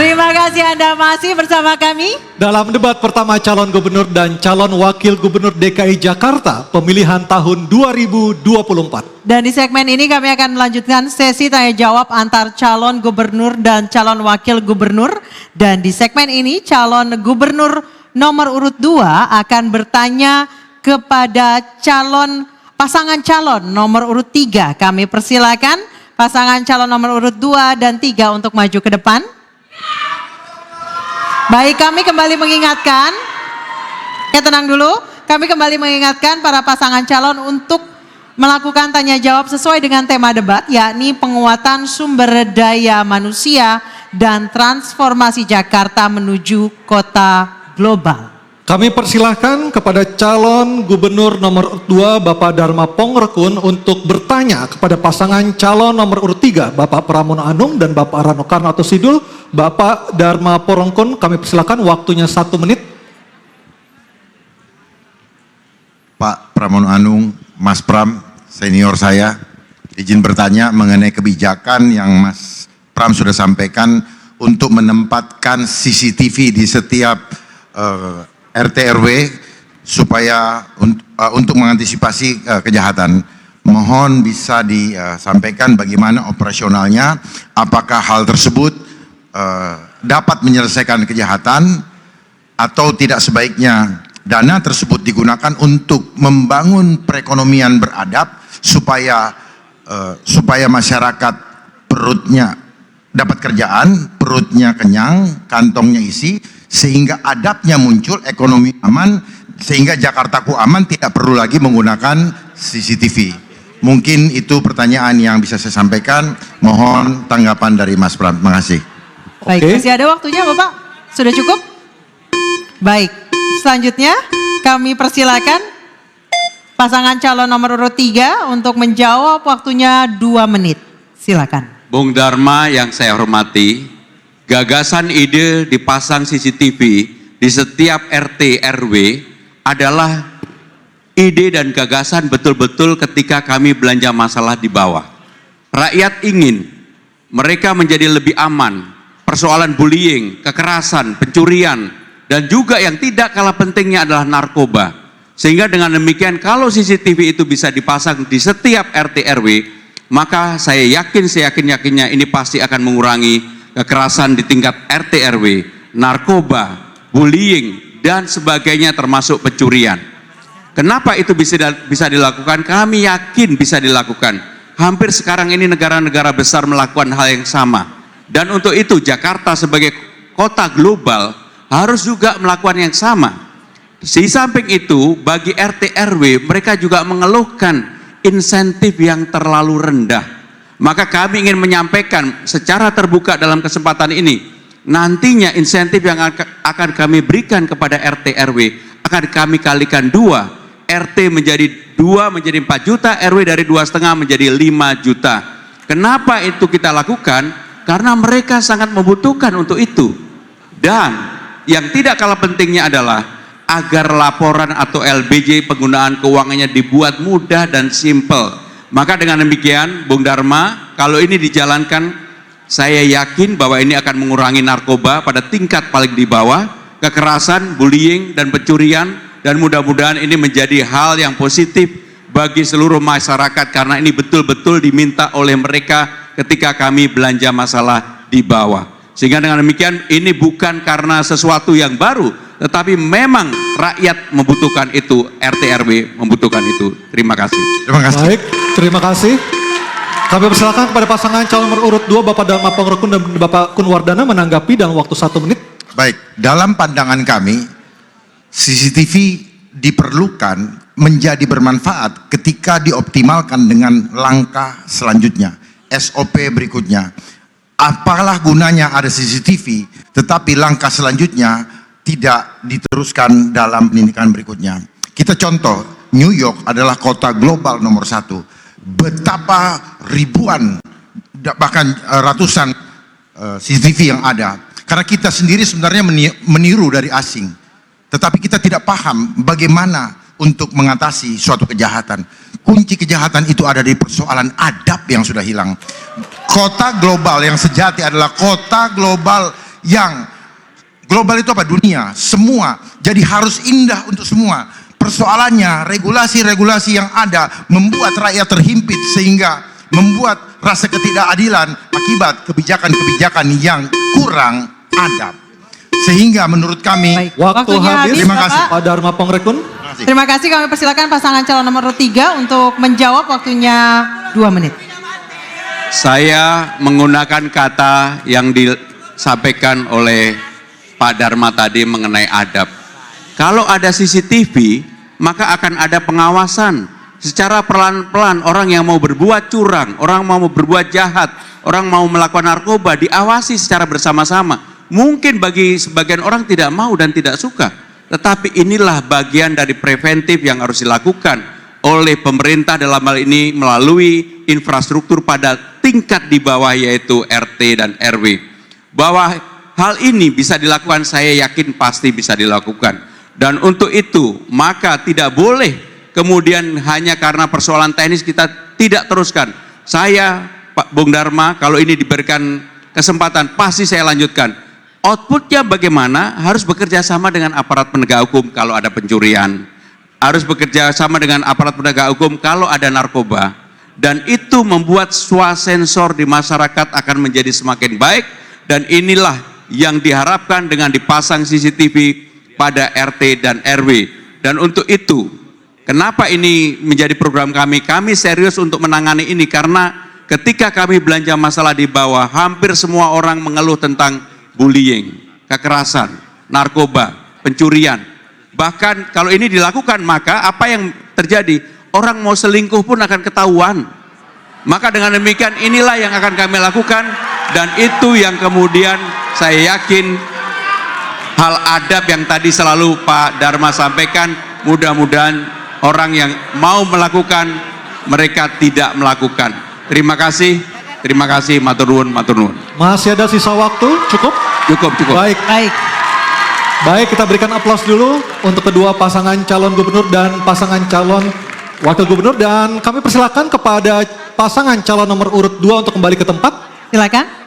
Terima kasih Anda masih bersama kami dalam debat pertama calon gubernur dan calon wakil gubernur DKI Jakarta pemilihan tahun 2024. Dan di segmen ini kami akan melanjutkan sesi tanya jawab antar calon gubernur dan calon wakil gubernur. Dan di segmen ini calon gubernur nomor urut 2 akan bertanya kepada pasangan calon nomor urut 3. Kami persilakan pasangan calon nomor urut 2 dan 3 untuk maju ke depan. Baik, kami kembali mengingatkan, tenang dulu, kami kembali mengingatkan para pasangan calon untuk melakukan tanya jawab sesuai dengan tema debat, yakni penguatan sumber daya manusia dan transformasi Jakarta menuju kota global. Kami persilahkan kepada calon gubernur nomor 2 Bapak Dharma Pongrekun untuk bertanya kepada pasangan calon nomor urut 3 Bapak Pramono Anung dan Bapak Rano Karno atau Sidul. Bapak Dharma Pongrekun, kami persilahkan, waktunya 1 menit. Pak Pramono Anung, Mas Pram, senior saya, izin bertanya mengenai kebijakan yang Mas Pram sudah sampaikan untuk menempatkan CCTV di setiap RT RW supaya untuk mengantisipasi kejahatan. Mohon bisa disampaikan bagaimana operasionalnya, apakah hal tersebut dapat menyelesaikan kejahatan atau tidak, sebaiknya dana tersebut digunakan untuk membangun perekonomian beradab supaya masyarakat perutnya dapat kerjaan, perutnya kenyang, kantongnya isi, sehingga adabnya muncul, ekonomi aman, sehingga Jakartaku aman, tidak perlu lagi menggunakan CCTV. Mungkin itu pertanyaan yang bisa saya sampaikan. Mohon tanggapan dari Mas Pram. Terima kasih. Baik, masih ada waktunya Bapak? Sudah cukup? Baik, selanjutnya kami persilakan pasangan calon nomor urut 3 untuk menjawab, waktunya 2 menit. Silakan. Bung Dharma yang saya hormati, gagasan ide dipasang CCTV di setiap RT RW adalah ide dan gagasan betul-betul ketika kami belanja masalah di bawah. Rakyat ingin mereka menjadi lebih aman. Persoalan bullying, kekerasan, pencurian, dan juga yang tidak kalah pentingnya adalah narkoba. Sehingga dengan demikian kalau CCTV itu bisa dipasang di setiap RT RW, maka saya yakin-yakinnya ini pasti akan mengurangi kekerasan di tingkat RT RW, narkoba, bullying, dan sebagainya termasuk pencurian. Kenapa itu bisa dilakukan? Kami yakin bisa dilakukan. Hampir sekarang ini negara-negara besar melakukan hal yang sama. Dan untuk itu Jakarta sebagai kota global harus juga melakukan yang sama. Di samping itu bagi RT RW mereka juga mengeluhkan insentif yang terlalu rendah. Maka kami ingin menyampaikan secara terbuka dalam kesempatan ini, nantinya insentif yang akan kami berikan kepada RT RW akan kami kalikan 2. RT menjadi 2 menjadi 4 juta, RW dari 2,5 menjadi 5 juta. Kenapa itu kita lakukan? Karena mereka sangat membutuhkan untuk itu. Dan yang tidak kalah pentingnya adalah agar laporan atau LBJ penggunaan keuangannya dibuat mudah dan simple. Maka dengan demikian Bung Dharma, kalau ini dijalankan, saya yakin bahwa ini akan mengurangi narkoba pada tingkat paling di bawah, kekerasan, bullying, dan pencurian, dan mudah-mudahan ini menjadi hal yang positif bagi seluruh masyarakat karena ini betul-betul diminta oleh mereka ketika kami belanja masalah di bawah. Sehingga dengan demikian ini bukan karena sesuatu yang baru, tetapi memang rakyat membutuhkan itu, RT RW membutuhkan itu. Terima kasih. Terima kasih. Baik, terima kasih. Kami persilakan kepada pasangan calon nomor urut 2 Bapak Dharma Pongrekun dan Bapak Kunwardana menanggapi dalam waktu 1 menit. Baik, dalam pandangan kami CCTV diperlukan menjadi bermanfaat ketika dioptimalkan dengan langkah selanjutnya, SOP berikutnya. Apalah gunanya ada CCTV tetapi langkah selanjutnya tidak diteruskan dalam pendidikan berikutnya. Kita contoh, New York adalah kota global nomor 1. Betapa ribuan bahkan ratusan CCTV yang ada. Karena kita sendiri sebenarnya meniru dari asing, tetapi kita tidak paham bagaimana untuk mengatasi suatu kejahatan. Kunci kejahatan itu ada di persoalan adab yang sudah hilang. Kota global yang sejati adalah kota global yang global itu apa? Dunia, semua. Jadi harus indah untuk semua. Persoalannya regulasi-regulasi yang ada membuat rakyat terhimpit sehingga membuat rasa ketidakadilan akibat kebijakan-kebijakan yang kurang adab. Sehingga menurut kami Baik. Waktu Waktunya habis. habis, Terima kasih. Pak Dharma Pongrekun. Terima kasih, kami persilakan pasangan calon nomor urut 3 untuk menjawab, waktunya 2 menit. Saya menggunakan kata yang disampaikan oleh Pak Dharma tadi mengenai adab. Kalau ada CCTV, maka akan ada pengawasan. Secara pelan-pelan orang yang mau berbuat curang, orang mau berbuat jahat, orang mau melakukan narkoba diawasi secara bersama-sama. Mungkin bagi sebagian orang tidak mau dan tidak suka. Tetapi inilah bagian dari preventif yang harus dilakukan oleh pemerintah dalam hal ini melalui infrastruktur pada tingkat di bawah yaitu RT dan RW. Bahwa hal ini bisa dilakukan, saya yakin pasti bisa dilakukan. Dan untuk itu maka tidak boleh kemudian hanya karena persoalan teknis kita tidak teruskan. Saya Pak Bung Dharma kalau ini diberikan kesempatan pasti saya lanjutkan. Outputnya bagaimana? Harus bekerja sama dengan aparat penegak hukum kalau ada pencurian. Harus bekerja sama dengan aparat penegak hukum kalau ada narkoba. Dan itu membuat swasensor di masyarakat akan menjadi semakin baik. Dan inilah yang diharapkan dengan dipasang CCTV pada RT dan RW. Dan untuk itu, kenapa ini menjadi program kami? Kami serius untuk menangani ini karena ketika kami belanja masalah di bawah, hampir semua orang mengeluh tentang bullying, kekerasan, narkoba, pencurian. Bahkan kalau ini dilakukan, maka apa yang terjadi? Orang mau selingkuh pun akan ketahuan. Maka dengan demikian inilah yang akan kami lakukan, dan itu yang kemudian saya yakin hal adab yang tadi selalu Pak Dharma sampaikan, mudah-mudahan orang yang mau melakukan, mereka tidak melakukan. Terima kasih, matur nuwun, matur nuwun. Masih ada sisa waktu, cukup? Cukup. Baik. Baik, kita berikan aplaus dulu untuk kedua pasangan calon gubernur dan pasangan calon wakil gubernur, dan kami persilakan kepada pasangan calon nomor urut 2 untuk kembali ke tempat. Silakan.